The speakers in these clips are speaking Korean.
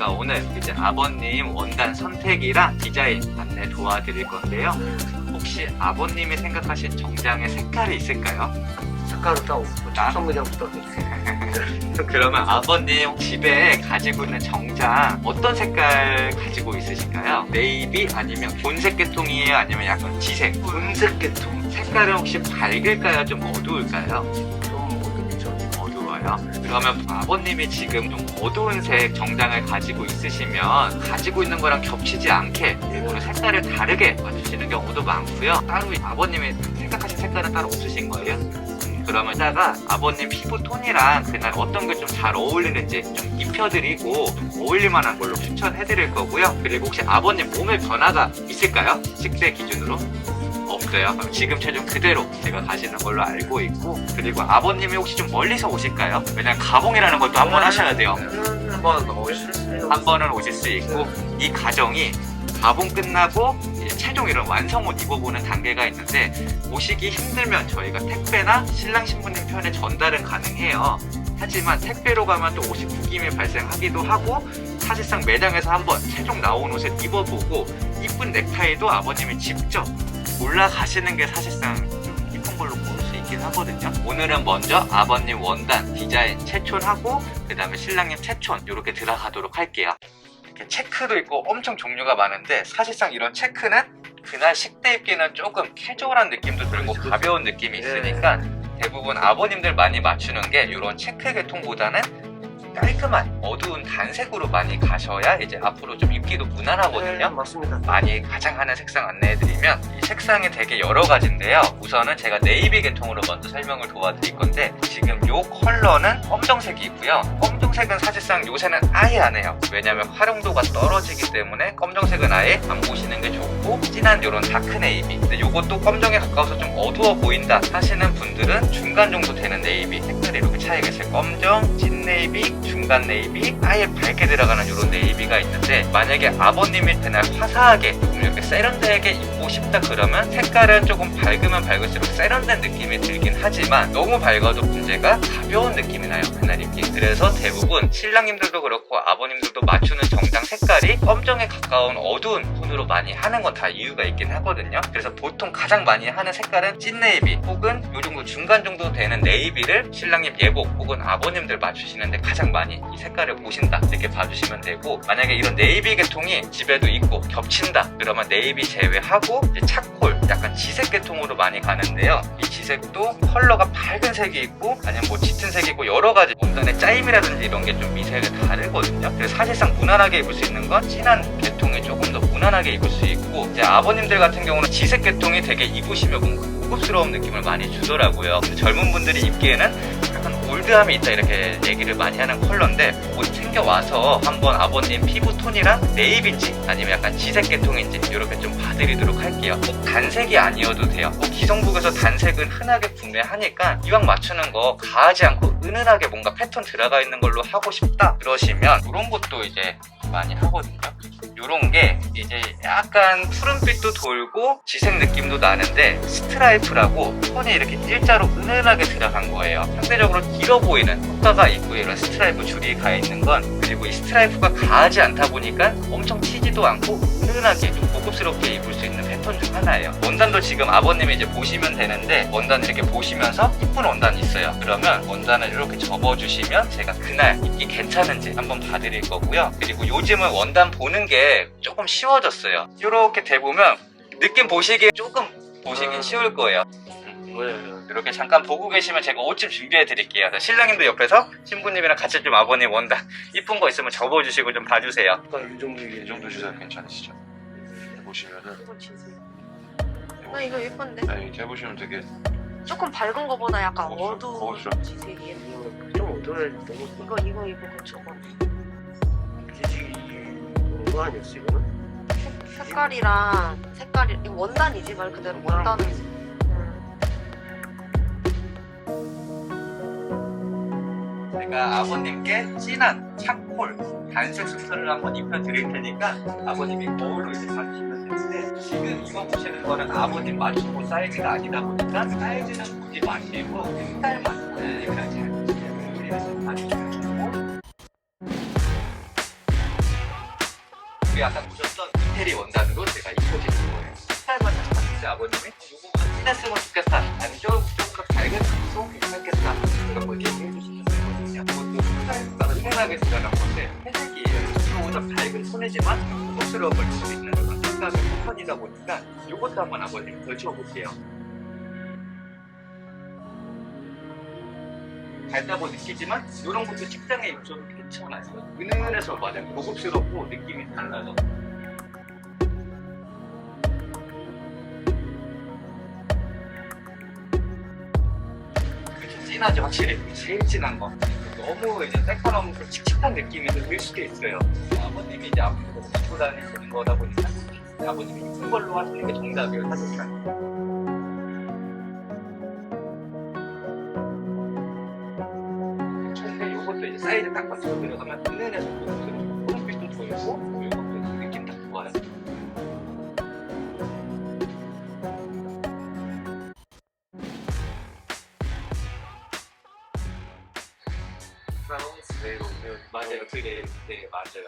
제가 오늘 이제 아버님 원단 선택이랑 디자인 안내 도와드릴 건데요. 혹시 아버님이 생각하신 정장의 색깔이 있을까요? 색깔은 다 없고 천성그냥부터 그러면 아버님 집에 가지고 있는 정장 어떤 색깔 가지고 있으신가요? 네이비 아니면 본색 계통이에요? 아니면 약간 지색? 본색 계통. 색깔은 혹시 밝을까요? 좀 어두울까요? 좀 어둡죠. 어두워요. 그러면 아버님이 지금 좀 어두운 색 정장을 가지고 있으시면 가지고 있는 거랑 겹치지 않게 일부러 색깔을 다르게 맞추시는 경우도 많고요. 따로 아버님이 생각하신 색깔은 따로 없으신 거예요? 그러면 이따가 아버님 피부 톤이랑 그날 어떤 게 좀 잘 어울리는지 좀 입혀드리고 좀 어울릴만한 걸로 추천해드릴 거고요. 그리고 혹시 아버님 몸에 변화가 있을까요? 식대 기준으로? 없어요. 그럼 지금 체중 그대로 제가 가시는 걸로 알고 있고, 그리고 아버님이 혹시 좀 멀리서 오실까요? 왜냐면 가봉이라는 것도 한번 하셔야 돼요. 한번 오실 수 있어요. 한 번은 오실 수 있고, 이 과정이 가봉 끝나고 이제 최종 이런 완성옷 입어보는 단계가 있는데, 오시기 힘들면 저희가 택배나 신랑 신부님 편에 전달은 가능해요. 하지만 택배로 가면 또 옷이 구김이 발생하기도 하고, 사실상 매장에서 한번 최종 나온 옷을 입어보고 이쁜 넥타이도 아버님이 직접 올라가시는 게 사실상 좀 이쁜 걸로 고를 수 있긴 하거든요. 오늘은 먼저 아버님 원단 디자인 체촌하고 그 다음에 신랑님 체촌 이렇게 들어가도록 할게요. 이렇게 체크도 있고 엄청 종류가 많은데, 사실상 이런 체크는 그날 식대 입기는 조금 캐주얼한 느낌도 들고 가벼운 느낌이 있으니까 대부분 아버님들 많이 맞추는 게 이런 체크 계통보다는 깔끔한 어두운 단색으로 많이 가셔야 이제 앞으로 좀 입기도 무난하거든요. 네, 맞습니다. 많이 가장 하는 색상 안내해드리면, 이 색상이 되게 여러 가지인데요. 우선은 제가 네이비 계통으로 먼저 설명을 도와드릴 건데, 지금 요 컬러는 검정색이고요. 검정색은 사실상 요새는 아예 안 해요. 왜냐면 활용도가 떨어지기 때문에 검정색은 아예 안 보시는 게 좋고, 진한 요런 다크 네이비, 근데 요것도 검정에 가까워서 좀 어두워 보인다 하시는 분들은 중간 정도 되는 네이비 색깔이 이렇게 차이가 있어요. 검정, 진 네이비, 중간 네이비, 아예 밝게 들어가는 이런 네이비가 있는데, 만약에 아버님이 그날 화사하게 이렇게 세련되게 입고 싶다 그러면 색깔은 조금 밝으면 밝을수록 세련된 느낌이 들긴 하지만 너무 밝아도 문제가 가벼운 느낌이 나요, 그날 입기. 그래서 대부분 신랑님들도 그렇고 아버님들도 맞추는 정장 색깔이 검정에 가까운 어두운 톤으로 많이 하는 건 다 이유가 있긴 하거든요. 그래서 보통 가장 많이 하는 색깔은 찐 네이비 혹은 요 정도 중간 정도 되는 네이비를 신랑님 예복 혹은 아버님들 맞추시는데 가장 많이 이 색깔을 보신다 이렇게 봐주시면 되고, 만약에 이런 네이비 계통이 집에도 있고 겹친다 그러면 네이비 제외하고 이제 차콜, 약간 지색 계통으로 많이 가는데요. 이 지색도 컬러가 밝은 색이 있고 아니면 뭐 짙은 색이 있고 여러 가지 원단의 짜임이라든지 이런 게 좀 미색이 다르거든요. 그래서 사실상 무난하게 입을 수 있는 건 진한 계통이 조금 더 무난하게 입을 수 있고, 이제 아버님들 같은 경우는 지색 계통이 되게 입으시면 뭔가 고급스러운 느낌을 많이 주더라고요. 젊은 분들이 입기에는 약간 올드함이 있다 이렇게 얘기를 많이 하는 컬러인데, 옷 챙겨와서 한번 아버님 피부 톤이랑 네이비인지 아니면 약간 지색 계통인지 이렇게 좀 봐드리도록 할게요. 꼭 단색이 아니어도 돼요. 기성복에서 단색은 흔하게 구매하니까 이왕 맞추는 거 가하지 않고 은은하게 뭔가 패턴 들어가 있는 걸로 하고 싶다 그러시면 이런 것도 이제 많이 하거든요. 이런 게 이제 약간 푸른빛도 돌고 지색 느낌도 나는데 스트라이프라고 톤이 이렇게 일자로 은은하게 들어간 거예요. 상대적으로 길어 보이는 효과가 있고, 이런 스트라이프 줄이 가 있는 건, 그리고 이 스트라이프가 가하지 않다 보니까 엄청 튀지도 않고 은은하게 좀 고급스럽게 입을 수 있는 패턴 중 하나예요. 원단도 지금 아버님이 이제 보시면 되는데, 원단 이렇게 보시면서 이쁜 원단이 있어요. 그러면 원단을 이렇게 접어주시면 제가 그날 입기 괜찮은지 한번 봐드릴 거고요. 그리고 요즘은 원단 보는 게 조금 쉬워졌어요. 이렇게 대보면 느낌 보시기에 조금 보시기 쉬울 거예요. 이렇게 잠깐 보고 계시면 제가 옷 좀 준비해 드릴게요. 신랑님도 옆에서 신부님이랑 같이 좀 아버님 원단 이쁜 거 있으면 접어주시고 좀 봐주세요. 이 정도 주사요 괜찮으시죠? 보시면은 이거 지색. 나 이거 예쁜데? 아니 해보시면 되게 조금 밝은 거보다 약간 거울죠? 어두운 거울죠? 지색이에요. 좀 어두워야 너무 이거 저거. 지식이 거 아니었어 이거는? 색깔이 이거 원단이지 말 그대로 원단은. 제가 아버님께 진한 차콜 단색 수트를 한번 입혀드릴 테니까 아버님이 거울로 이제 봐주시면 되는데, 지금 입어보시는 거는 아버님 맞춤 사이즈가 아니다 보니까 사이즈는 굳이 마시고 스타일만 그냥 잘 보시면 우리는 좀 봐주시면 좋고, 우리 아까 보셨던 이태리 원단으로 제가 입혀드린 거예요. 색깔만 잠깐 이제 아버님이 요거 진했으면 좋겠다. 아니면 조금 더 밝은도 괜찮겠다. 이런 거 얘기해 주시면 되거든요. 그것도 색깔이 흔하게 드러난 건데 회색이에요. 조금 더 밝은 톤이지만 고급스러워 보일 수 있는 그런 색감의 패턴이다 보니까 요것도 한번 아버님 걸쳐볼게요. 밝다고 느끼지만 이런 것도 직장에 입혀도 괜찮아요. 은은해서 맞아요. 고급스럽고 느낌이 달라요. 그렇죠. 진하죠, 확실히. 제일 진한 거. 너무 이제 새카만고 칙칙한 느낌이 들 수도 있어요. 아버님이 이제 앞으로 입고 다니시는 거다 보니까 아버님이 이쁜 걸로 하시는 게 정답이에요, 사실상. 이것도 이제 사이즈 딱 맞춰서 들어가면 은은해서 고급스러워. 푸른빛도 보이고 이것도 느낌 딱 좋아요. 맞아요. 그게 네, 맞아요.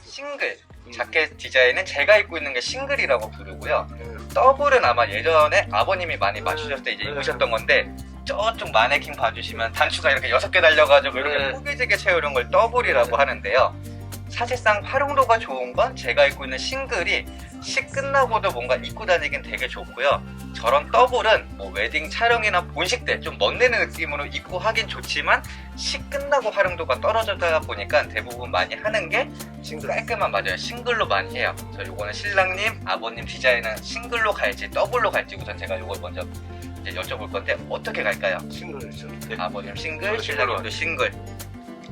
싱글 자켓 디자인은 제가 입고 있는 게 싱글이라고 부르고요. 더블은 아마 예전에 아버님이 많이 맞추셨을 때 이제 입으셨던 건데 저쪽 마네킹 봐주시면 단추가 이렇게 6개 달려가지고 이렇게 포개지게 채우는 걸 더블이라고 하는데요. 사실상 활용도가 좋은 건 제가 입고 있는 싱글이 시 끝나고도 뭔가 입고 다니긴 되게 좋고요. 저런 더블은 뭐 웨딩 촬영이나 본식 때 좀 멋내는 느낌으로 입고 하긴 좋지만 시 끝나고 활용도가 떨어져다 보니까 대부분 많이 하는 게 깔끔한 맞아요. 싱글로 많이 해요. 저 요거는 신랑님, 아버님 디자인은 싱글로 갈지 더블로 갈지 우선 제가 요걸 먼저 이제 여쭤볼 건데 어떻게 갈까요? 싱글이죠. 아버님 싱글, 신랑님도 싱글.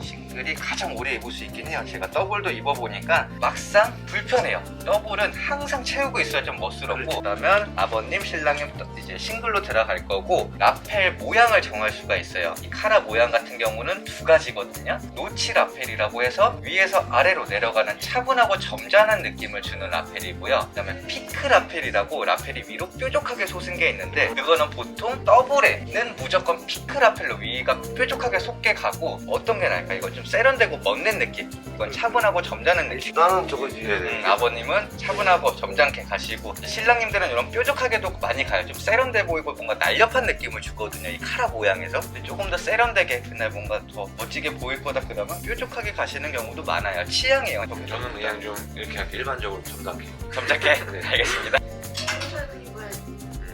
싱글이 가장 오래 입을 수 있긴 해요. 제가 더블도 입어보니까 막상 불편해요. 더블은 항상 채우고 있어야 좀 멋스럽고 그러면 아버님, 신랑님 이제 싱글로 들어갈 거고 라펠 모양을 정할 수가 있어요. 이 카라 모양 같은 경우는 두 가지거든요. 노치 라펠이라고 해서 위에서 아래로 내려가는 차분하고 점잖은 느낌을 주는 라펠이고요. 그 다음에 피크 라펠이라고 라펠이 위로 뾰족하게 솟은 게 있는데 그거는 보통 더블에는 무조건 피크 라펠로 위가 뾰족하게 솟게 가고 어떤 게 나을까? 이건 좀 세련되고 멋낸 느낌. 이건 차분하고 점잖은 느낌. 나는 저거 이제 아버님은 차분하고 점잖게 가시고 신랑님들은 이런 뾰족하게도 많이 가요. 좀 세련돼 보이고 뭔가 날렵한 느낌을 주거든요. 이 카라 모양에서. 근데 조금 더 세련되게 그날 뭔가 더 멋지게 보일 거다 그러면 뾰족하게 가시는 경우도 많아요. 취향이에요. 저는 그냥 좀 이렇게 일반적으로 점잖게. 점잖게? 네. 알겠습니다.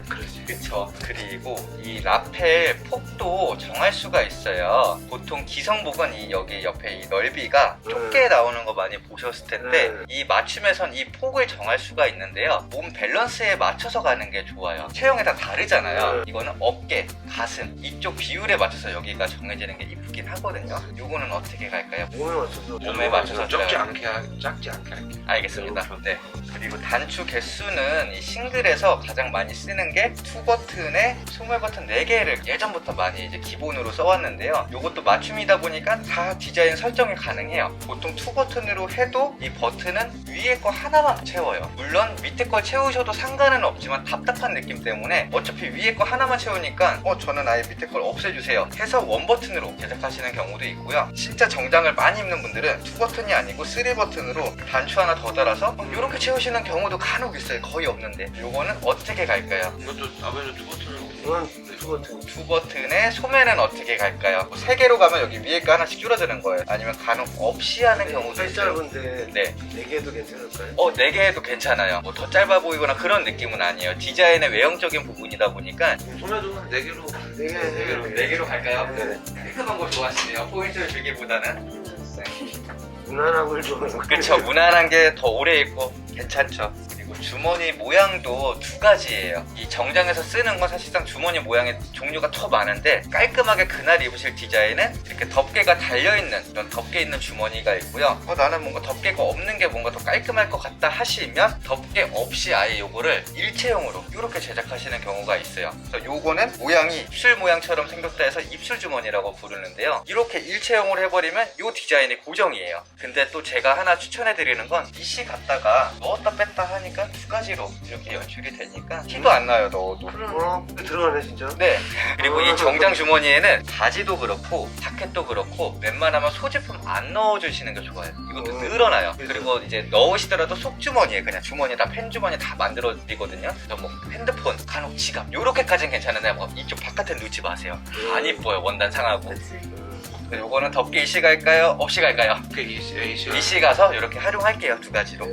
그렇지. 그쵸. 그리고 이 라펠 폭도 정할 수가 있어요. 보통 기성복은 이 여기 옆에 이 넓이가 좁게 나오는 거 많이 보셨을 텐데 이 맞춤에선 이 폭을 정할 수가 있는데요. 몸 밸런스에 맞춰서 가는 게 좋아요. 체형에 다 다르잖아요. 이거는 어깨, 가슴 이쪽 비율에 맞춰서 여기가 정해지는 게 이쁘긴 하거든요. 요거는 어떻게 갈까요? 몸에 맞춰서 적지 들어요. 않게 작지 않게 할게. 알겠습니다. 네. 그리고 단추 개수는 이 싱글에서 가장 많이 쓰는 게 투 버튼에 소매 버튼 4개를 예전부터 많이 이제 기본으로 써왔는데요. 이것도 맞춤이다 보니까 다 디자인 설정이 가능해요. 보통 투 버튼으로 해도 이 버튼은 위에 거 하나만 채워요. 물론 밑에 걸 채우셔도 상관은 없지만 답답한 느낌 때문에 어차피 위에 거 하나만 채우니까 저는 아예 밑에 걸 없애주세요 해서 원 버튼으로 제작하시는 경우도 있고요. 진짜 정장을 많이 입는 분들은 투 버튼이 아니고 3 버튼으로 단추 하나 더 달아서 이렇게 채우시는 경우도 간혹 있어요. 거의 없는데 요거는 어떻게 갈까요? 이것도 아버님 두 버튼으로. 이건 두 버튼. 두 버튼에 소매는 어떻게 갈까요? 3개로 가면 여기 위에 거 하나씩 줄어드는 거예요. 아니면 간혹 없이 하는 경우도 살 있어요. 짧은데 네. 4개도 괜찮을까요? 4개 해도 괜찮아요. 뭐 더 짧아 보이거나 그런 느낌은 아니에요. 디자인의 외형적인 부분이다 보니까 소매도 4개로. 4개. 갈까요? 네. 깔끔한 거 좋아하시네요. 포인트를 주기보다는. 무난한 걸 좋아하는 그쵸. 무난한 게 더 오래 입고 괜찮죠. 그리고 주머니 모양도 두 가지예요. 이 정장에서 쓰는 건 사실상 주머니 모양의 종류가 더 많은데 깔끔하게 그날 입으실 디자인은 이렇게 덮개가 달려있는 이런 덮개 있는 주머니가 있고요. 나는 뭔가 덮개가 없는 게 뭔가 더 깔끔할 것 같다 하시면 덮개 없이 아예 요거를 일체형으로 이렇게 제작하시는 경우가 있어요. 그래서 요거는 모양이 입술 모양처럼 생겼다 해서 입술 주머니라고 부르는데요. 이렇게 일체형으로 해버리면 요 디자인이 고정이에요. 근데 또 제가 하나 추천해드리는 건 이시 갖다가 넣었다 뺐다 하니까 보시면 두 가지로 이렇게 연출이 되니까 티도 안 나요, 넣어도. 들어가네 진짜. 네. 그리고 이 정장 주머니에는 바지도 그렇고 자켓도 그렇고 웬만하면 소지품 안 넣어주시는 게 좋아요. 이것도 늘어나요. 그리고 이제 넣으시더라도 속주머니에 그냥 주머니에다 펜 주머니 다 만들어 드리거든요. 그래서 뭐 핸드폰, 간혹 지갑 요렇게까지는 괜찮은데 뭐 이쪽 바깥에 넣지 마세요. 안 이뻐요, 원단 상하고. 요거는 덮개 이씨 갈까요? 없이 갈까요? 이씨 가서 이렇게 활용할게요, 두 가지로.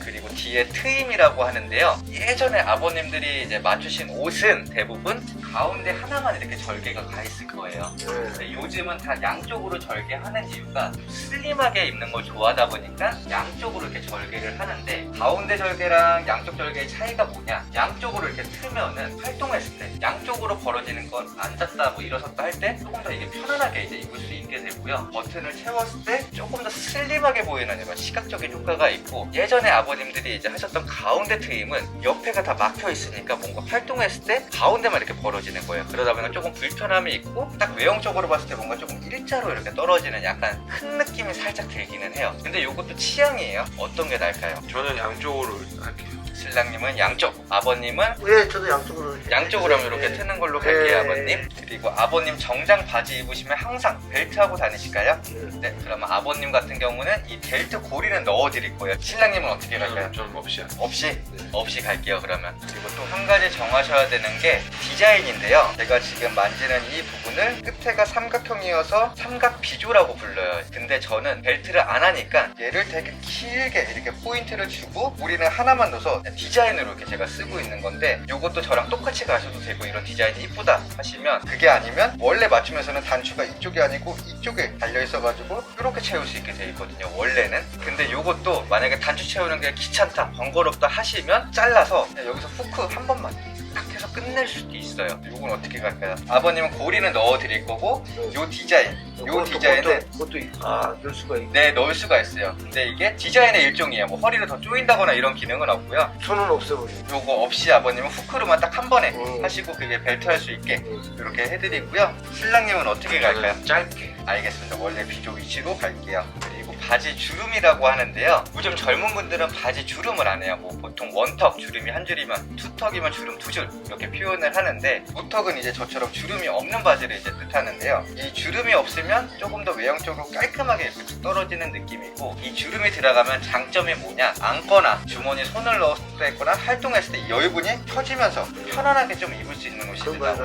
그리고 뒤에 트임이라고 하는데요. 예전에 아버님들이 이제 맞추신 옷은 대부분 가운데 하나만 이렇게 절개가 가 있을 거예요. 근데 요즘은 다 양쪽으로 절개하는 이유가 슬림하게 입는 걸 좋아하다 보니까 양쪽으로 이렇게 절개를 하는데, 가운데 절개랑 양쪽 절개의 차이가 뭐냐? 양쪽으로 이렇게 틀면은 활동했을 때 양쪽으로 벌어지는 건 앉았다 뭐 일어섰다 할 때 조금 더 이게 편안하게 이제 입을 수 있게 되고요. 버튼을 채웠을 때 조금 더 슬림하게 보이는 이런 시각적인 효과가 있고, 예전에 아버님들이 이제 하셨던 가운데 트임은 옆에가 다 막혀 있으니까 뭔가 활동했을 때 가운데만 이렇게 벌어지는 거예요. 그러다 보니까 조금 불편함이 있고, 딱 외형적으로 봤을 때 뭔가 조금 일자로 이렇게 떨어지는 약간 큰 느낌이 살짝 들기는 해요. 근데 이것도 취향이에요. 어떤 게 나을까요? 저는 양쪽으로 할게요. 신랑님은 양쪽, 아버님은 왜 저도 양쪽으로 양쪽으로 하면 이렇게 트는 걸로 갈게요, 아버님. 그리고 아버님 정장 바지 입으시면 항상 벨트하고 다니실까요? 네, 그러면 아버님 같은 경우는 이 벨트 고리는 넣어드릴 거예요. 신랑님은 어떻게 갈까요? 저는 없이 할게요. 없이? 네. 없이 갈게요, 그러면. 그리고 또 한 가지 정하셔야 되는 게 디자인인데요. 제가 지금 만지는 이 부분을 끝에가 삼각형이어서 삼각 비조라고 불러요. 근데 저는 벨트를 안 하니까 얘를 되게 길게 이렇게 포인트를 주고 우리는 하나만 넣어서 디자인으로 이렇게 제가 쓰고 있는 건데, 이것도 저랑 똑같이 가셔도 되고 이런 디자인이 이쁘다 하시면, 그게 아니면 원래 맞춤에서는 단추가 이쪽이 아니고 이쪽에 달려 있어가지고 이렇게 채울 수 있게 돼 있거든요, 원래는. 근데 이것도 만약에 단추 채우는 게 귀찮다, 번거롭다 하시면 잘라서 그냥 여기서 후크 한 번만 딱 해서 끝낼 수도 있어요. 이건 어떻게 갈까요? 아버님은 고리는 넣어 드릴 거고, 요 디자인, 요 디자인은 그것도 넣을 수가 있고. 네, 넣을 수가 있어요. 근데 이게 디자인의 일종이에요. 뭐 허리를 더 조인다거나 이런 기능은 없고요. 손은 없애버리고. 요거 없이 아버님은 후크로만 딱 한 번에 하시고 그게 벨트 할 수 있게 이렇게 해드리고요. 신랑님은 어떻게 갈까요? 짧게. 알겠습니다. 원래 비조 위치로 갈게요. 그리고 바지 주름이라고 하는데요. 요즘 젊은 분들은 바지 주름을 안 해요. 뭐 보통 원턱 주름이 한 줄이면 투턱이면 주름 두 줄 이렇게 표현을 하는데, 무턱은 이제 저처럼 주름이 없는 바지를 이제 뜻하는데요. 이 주름이 없으면 조금 더 외형적으로 깔끔하게 이렇게 툭 떨어지는 느낌이고, 이 주름이 들어가면 장점이 뭐냐? 안거나 주머니 손을 넣었을 때 거나 활동했을 때 이 여유분이 펴지면서 편안하게 좀 입을 수 있는 옷입니다.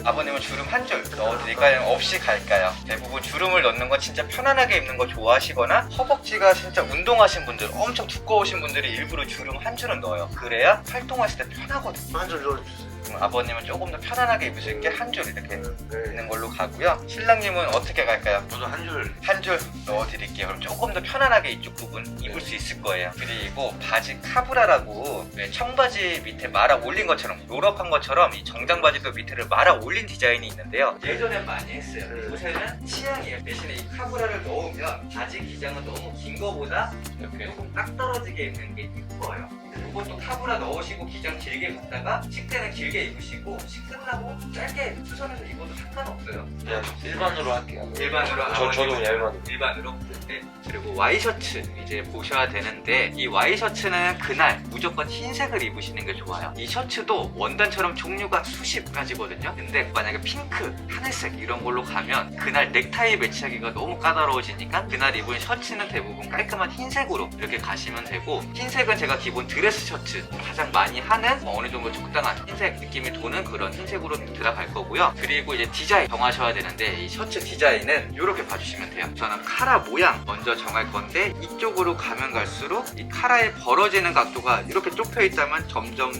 아버님은 주름 한 줄 넣어드릴까요? 없이 갈까요? 대부분 주름을 넣는 건 진짜 편안하게 입는 거 좋아하시거나, 허벅지가 진짜 운동하신 분들, 엄청 두꺼우신 분들이 일부러 주름 한 줄은 넣어요. 그래야 활동했을 때 편하거든요. 한 줄 넣어주세요. 아버님은 조금 더 편안하게 입을 수 있게 한 줄 이렇게 있는 걸로 가고요. 신랑님은 어떻게 갈까요? 저도 한 줄. 한 줄 넣어드릴게요. 그럼 조금 더 편안하게 이쪽 부분 입을 수 있을 거예요. 그리고 바지 카브라라고, 청바지 밑에 말아 올린 것처럼, 롤업한 것처럼 이 정장 바지도 밑에를 말아 올린 디자인이 있는데요. 예전엔 많이 했어요. 요새는 취향이에요. 대신에 이 카브라를 넣으면 바지 기장은 너무 긴 거보다 이렇게 조금 딱 떨어지게 입는 게 이뻐요. 이것도 카브라 넣으시고 기장 길게 갔다가 식대는 길게 입으시고, 식 끝나고 짧게 수선해서 입어도 상관없어요. 그냥 일반으로 할게요. 일반으로. 저도 그냥 일반으로. 네. 그리고 와이셔츠 이제 보셔야 되는데, 이 와이셔츠는 그날 무조건 흰색을 입으시는 게 좋아요. 이 셔츠도 원단처럼 종류가 수십 가지거든요. 근데 만약에 핑크, 하늘색 이런 걸로 가면 그날 넥타이 매치하기가 너무 까다로워지니까 그날 입은 셔츠는 대부분 깔끔한 흰색으로 이렇게 가시면 되고, 흰색은 제가 기본 드레스 셔츠 가장 많이 하는 어느 정도 적당한 흰색 느낌이 도는 그런 흰색으로 들어갈 거고요. 그리고 이제 디자인 정하셔야 되는데, 이 셔츠 디자인은 이렇게 봐주시면 돼요. 저는 카라 모양 먼저 정할 건데, 이쪽으로 가면 갈수록 이 카라의 벌어지는 각도가 이렇게 좁혀 있다면 점점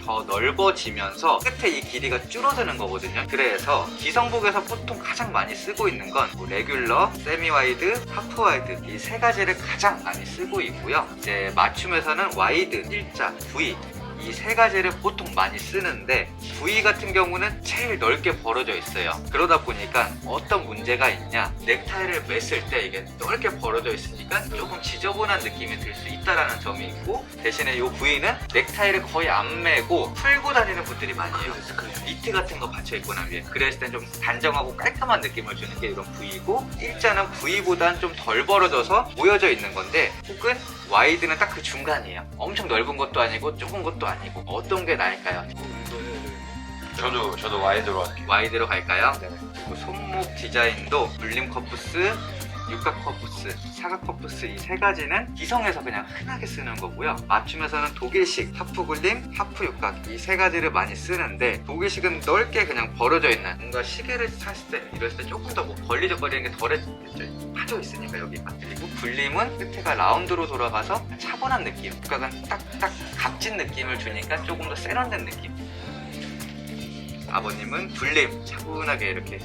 더 넓어지면서 끝에 이 길이가 줄어드는 거거든요. 그래서 기성복에서 보통 가장 많이 쓰고 있는 건 뭐 레귤러, 세미 와이드, 하프 와이드 이 세 가지를 가장 많이 쓰고 있고요. 이제 맞춤에서는 와이드, 일자, V 이 세 가지를 보통 많이 쓰는데, V 같은 경우는 제일 넓게 벌어져 있어요. 그러다 보니까 어떤 문제가 있냐, 넥타이를 맸을 때 이게 넓게 벌어져 있으니까 조금 지저분한 느낌이 들 수 있다라는 점이 있고, 대신에 이 V는 넥타이를 거의 안 매고 풀고 다니는 분들이 많이 해요. 니트 같은 거 받쳐 입고 난 위에. 그랬을 땐 좀 단정하고 깔끔한 느낌을 주는 게 이런 V고, 일자는 V보단 좀 덜 벌어져서 모여져 있는 건데, 혹은 와이드는 딱 그 중간이에요. 엄청 넓은 것도 아니고 좁은 것도 아니고 어떤 게 나을까요? 저도 와이드로 할게요. 와이드로 갈까요? 네. 그리고 손목 디자인도 물림 커프스, 육각 커프스, 사각 커프스 이 세 가지는 기성에서 그냥 흔하게 쓰는 거고요. 맞춤에서는 독일식, 하프 굴림, 하프 육각 이 세 가지를 많이 쓰는데 독일식은 넓게 그냥 벌어져 있는 뭔가 시계를 샀을 때 이랬을 때 조금 더 뭐 걸리적거리는 게 덜해졌죠. 파져 있으니까 여기가. 그리고 굴림은 끝에가 라운드로 돌아가서 차분한 느낌, 육각은 딱딱 값진 느낌을 주니까 조금 더 세련된 느낌. 아버님은 굴림 차분하게 이렇게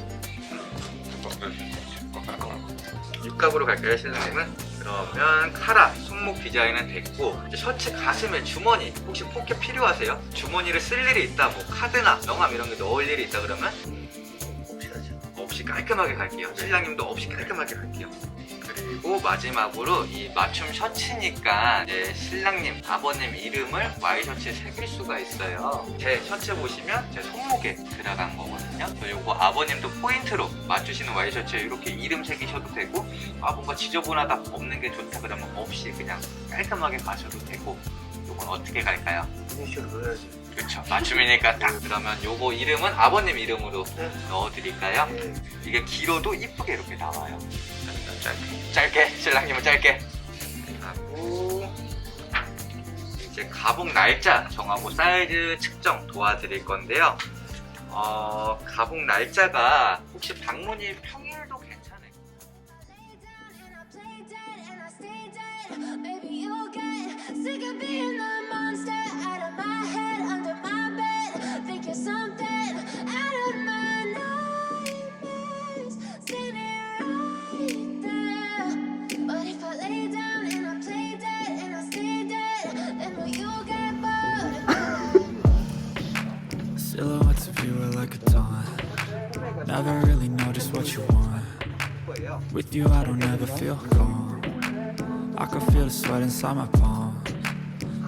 육각으로 갈까요, 신랑님은? 그러면 카라, 손목 디자인은 됐고 이제 셔츠 가슴에 주머니 혹시 포켓 필요하세요? 주머니를 쓸 일이 있다, 뭐 카드나 명함 이런 게 넣을 일이 있다 그러면 없이 하죠. 없이 깔끔하게 갈게요. 신랑님도 없이 깔끔하게 갈게요. 그리고 마지막으로 이 맞춤 셔츠니까 이제 신랑님, 아버님 이름을 와이셔츠에 새길 수가 있어요. 제 셔츠 보시면 제 손목에 들어간 거거든요. 요거 아버님도 포인트로 맞추시는 와이셔츠에 이렇게 이름 새기셔도 되고, 아 뭔가 지저분하다, 없는 게 좋다 그러면 없이 그냥 깔끔하게 가셔도 되고. 요건 어떻게 갈까요? 이니셜로 넣어야지. 그렇죠. 맞춤이니까 딱. 그러면 요거 이름은 아버님 이름으로 네. 넣어드릴까요? 네. 이게 길어도 이쁘게 이렇게 나와요. 짧게 신랑님은 짧게 하고 이제 가복 날짜 정하고 사이즈 측정 도와드릴 건데요. 가복 날짜가 혹시 방문이 평일도 괜찮아요? Baby, you'll get sick of being the monster out of my head, under my bed. Think you're something out of my nightmares. Standing right there. But if I lay down and I play dead and I stay dead, then will you get bored again? Silhouettes of you are like a taunt. Never really know just what you want. With you I don't ever feel calm. I can feel the sweat inside my palm.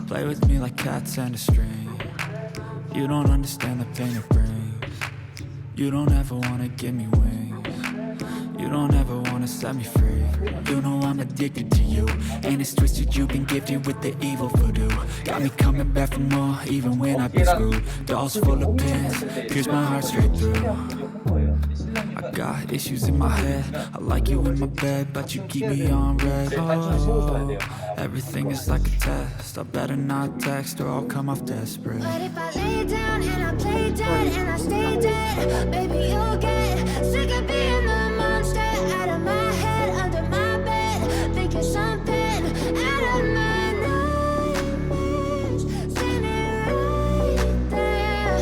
Play with me like cats and a string. You don't understand the pain it brings. You don't ever wanna give me wings. You don't ever wanna set me free. You know I'm addicted to you, and it's twisted. You've been gifted with the evil voodoo. Got me coming back for more, even when I've been screwed. Dolls full of pins, pierce my heart straight through. I got issues in my head. I like you in my bed, but you keep me on red. Oh, everything is like a test. I better not text or I'll come off desperate. But if I lay down and I play dead and I stay dead, baby, you'll get sick of being the monster out of my head, under my bed. Think you're something out of my nightmares. Standing right there.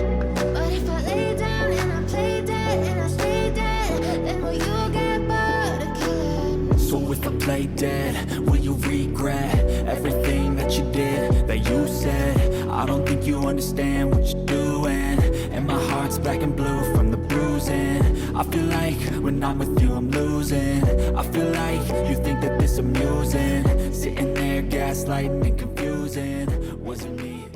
But if I lay down and I play dead and I stay dead, then will you get bored again? So if I play dead, will you regret everything that you did, that you said? I don't think you understand what you're doing, and my heart's black and blue from the bruising. I feel like when I'm with you I'm losing. I feel like you think that this amusing, sitting there gaslighting and confusing. Was it me?